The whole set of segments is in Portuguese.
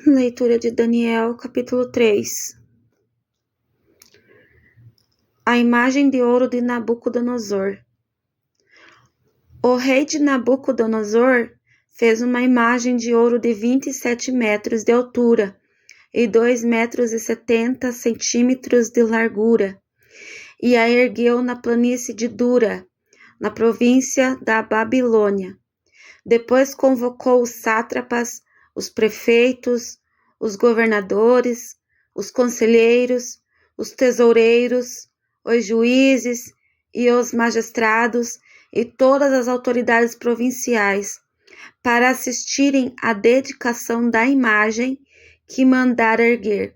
Leitura de Daniel, capítulo 3. A imagem de ouro de Nabucodonosor. O rei de Nabucodonosor fez uma imagem de ouro de 27 metros de altura e 2,70 metros de largura, e a ergueu na planície de Dura, na província da Babilônia. Depois convocou os sátrapas, os prefeitos, os governadores, os conselheiros, os tesoureiros, os juízes e os magistrados e todas as autoridades provinciais para assistirem à dedicação da imagem que mandara erguer.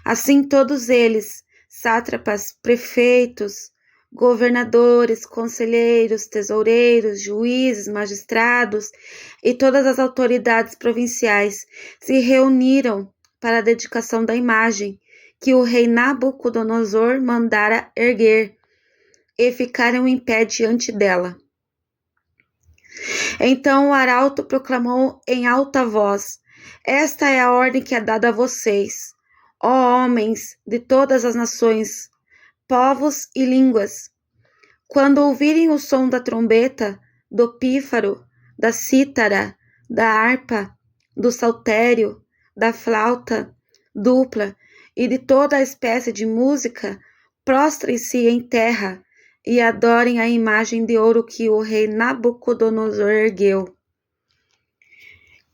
Assim todos eles, sátrapas, prefeitos, governadores, conselheiros, tesoureiros, juízes, magistrados e todas as autoridades provinciais se reuniram para a dedicação da imagem que o rei Nabucodonosor mandara erguer e ficaram em pé diante dela. Então o arauto proclamou em alta voz: Esta é a ordem que é dada a vocês, ó homens de todas as nações, povos e línguas. Quando ouvirem o som da trombeta, do pífaro, da cítara, da harpa, do saltério, da flauta dupla e de toda a espécie de música, prostrem-se em terra e adorem a imagem de ouro que o rei Nabucodonosor ergueu.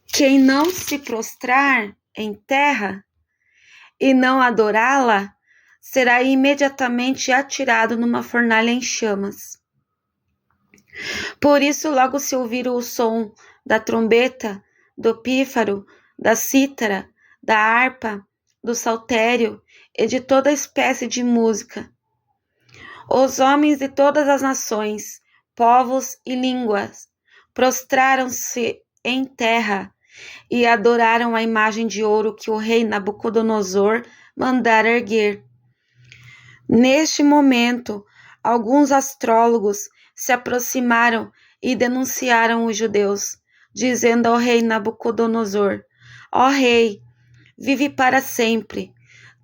Quem não se prostrar em terra e não adorá-la, será imediatamente atirado numa fornalha em chamas. Por isso, logo se ouvir o som da trombeta, do pífaro, da cítara, da harpa, do saltério e de toda espécie de música, os homens de todas as nações, povos e línguas prostraram-se em terra e adoraram a imagem de ouro que o rei Nabucodonosor mandara erguer. Neste momento, alguns astrólogos se aproximaram e denunciaram os judeus, dizendo ao rei Nabucodonosor: Ó rei, vive para sempre.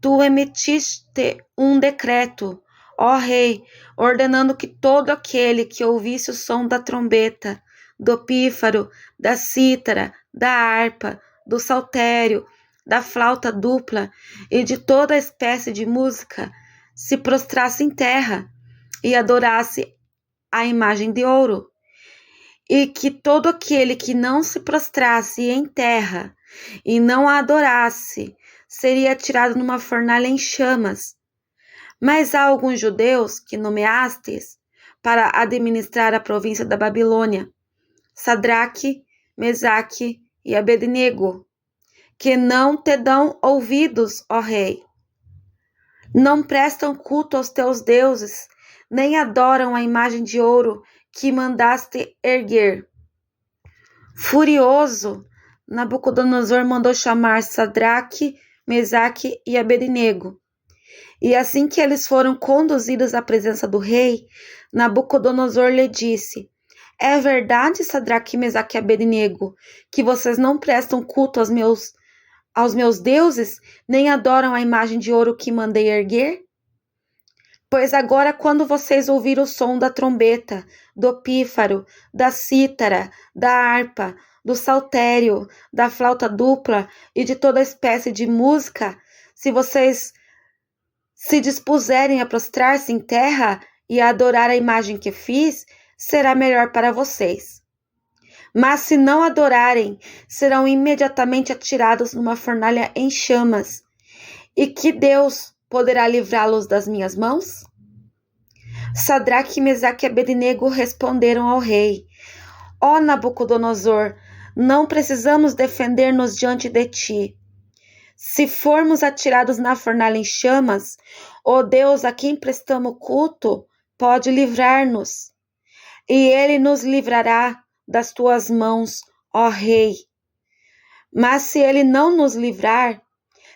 Tu emitiste um decreto, ó rei, ordenando que todo aquele que ouvisse o som da trombeta, do pífaro, da cítara, da harpa, do saltério, da flauta dupla e de toda espécie de música, se prostrasse em terra e adorasse a imagem de ouro, e que todo aquele que não se prostrasse em terra e não a adorasse seria atirado numa fornalha em chamas. Mas há alguns judeus que nomeastes para administrar a província da Babilônia, Sadraque, Mesaque e Abednego, que não te dão ouvidos, ó rei. Não prestam culto aos teus deuses, nem adoram a imagem de ouro que mandaste erguer. Furioso, Nabucodonosor mandou chamar Sadraque, Mesaque e Abednego. E assim que eles foram conduzidos à presença do rei, Nabucodonosor lhe disse: É verdade, Sadraque, Mesaque e Abednego, que vocês não prestam culto aos meus deuses, nem adoram a imagem de ouro que mandei erguer? Pois agora, quando vocês ouvirem o som da trombeta, do pífaro, da cítara, da harpa, do saltério, da flauta dupla e de toda espécie de música, se vocês se dispuserem a prostrar-se em terra e a adorar a imagem que fiz, será melhor para vocês. Mas se não adorarem, serão imediatamente atirados numa fornalha em chamas. E que Deus poderá livrá-los das minhas mãos? Sadraque, Mesaque e Abednego responderam ao rei: Ó Nabucodonosor, não precisamos defender-nos diante de ti. Se formos atirados na fornalha em chamas, o Deus a quem prestamos culto pode livrar-nos, e ele nos livrará das tuas mãos, ó rei. Mas se ele não nos livrar,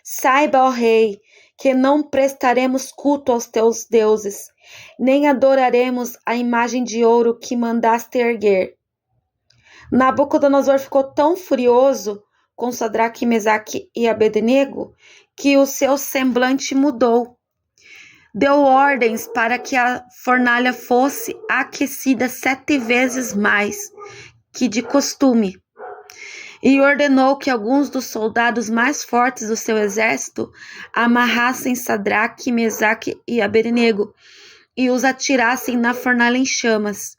saiba, ó rei, que não prestaremos culto aos teus deuses, nem adoraremos a imagem de ouro que mandaste erguer. Nabucodonosor ficou tão furioso com Sadraque, Mesaque e Abednego que o seu semblante mudou. Deu ordens para que a fornalha fosse aquecida 7 vezes mais que de costume, e ordenou que alguns dos soldados mais fortes do seu exército amarrassem Sadraque, Mesaque e Abednego e os atirassem na fornalha em chamas.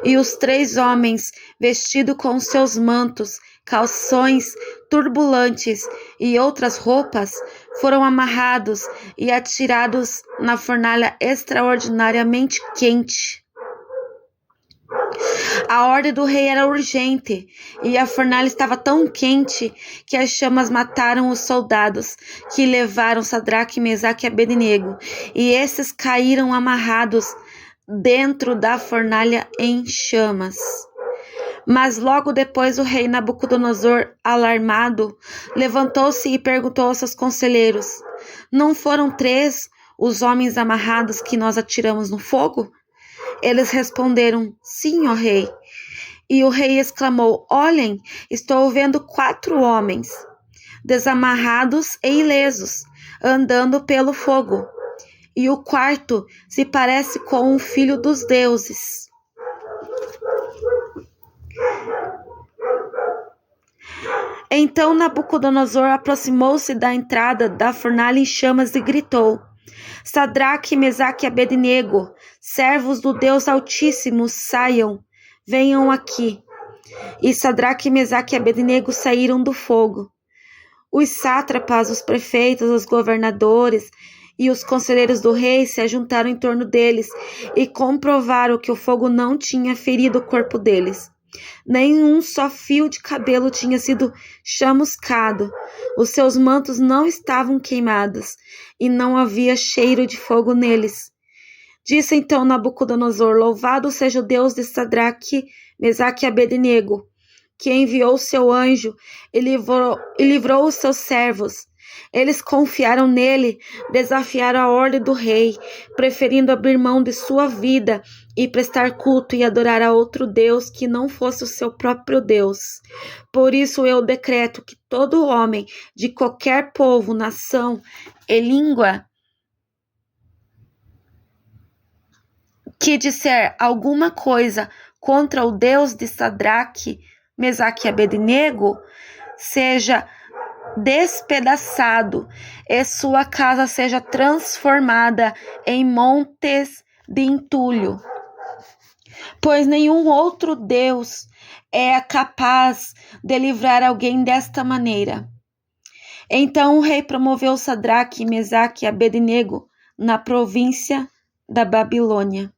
E os 3 homens, vestidos com seus mantos, calções turbulentos e outras roupas, foram amarrados e atirados na fornalha extraordinariamente quente. A ordem do rei era urgente, e a fornalha estava tão quente que as chamas mataram os soldados que levaram Sadraque, Mesaque e Abednego, e esses caíram amarrados dentro da fornalha em chamas. Mas logo depois o rei Nabucodonosor, alarmado, levantou-se e perguntou aos seus conselheiros: não foram 3 os homens amarrados que nós atiramos no fogo? Eles responderam: sim, ó rei. E o rei exclamou: olhem, estou vendo 4 homens, desamarrados e ilesos, andando pelo fogo. E o 4º se parece com um filho dos deuses. Então Nabucodonosor aproximou-se da entrada da fornalha em chamas e gritou: Sadraque, Mesaque e Abednego, servos do Deus Altíssimo, saiam, venham aqui. E Sadraque, Mesaque e Abednego saíram do fogo. Os sátrapas, os prefeitos, os governadores e os conselheiros do rei se ajuntaram em torno deles e comprovaram que o fogo não tinha ferido o corpo deles. Nem um só fio de cabelo tinha sido chamuscado. Os seus mantos não estavam queimados e não havia cheiro de fogo neles. Disse então Nabucodonosor: louvado seja o Deus de Sadraque, Mesaque e Abednego, que enviou seu anjo e livrou os seus servos. Eles confiaram nele, desafiaram a ordem do rei, preferindo abrir mão de sua vida e prestar culto e adorar a outro Deus que não fosse o seu próprio Deus. Por isso eu decreto que todo homem de qualquer povo, nação e língua que disser alguma coisa contra o Deus de Sadraque, Mesaque e Abednego, seja despedaçado e sua casa seja transformada em montes de entulho, pois nenhum outro Deus é capaz de livrar alguém desta maneira. Então o rei promoveu Sadraque, Mesaque e Abednego na província da Babilônia.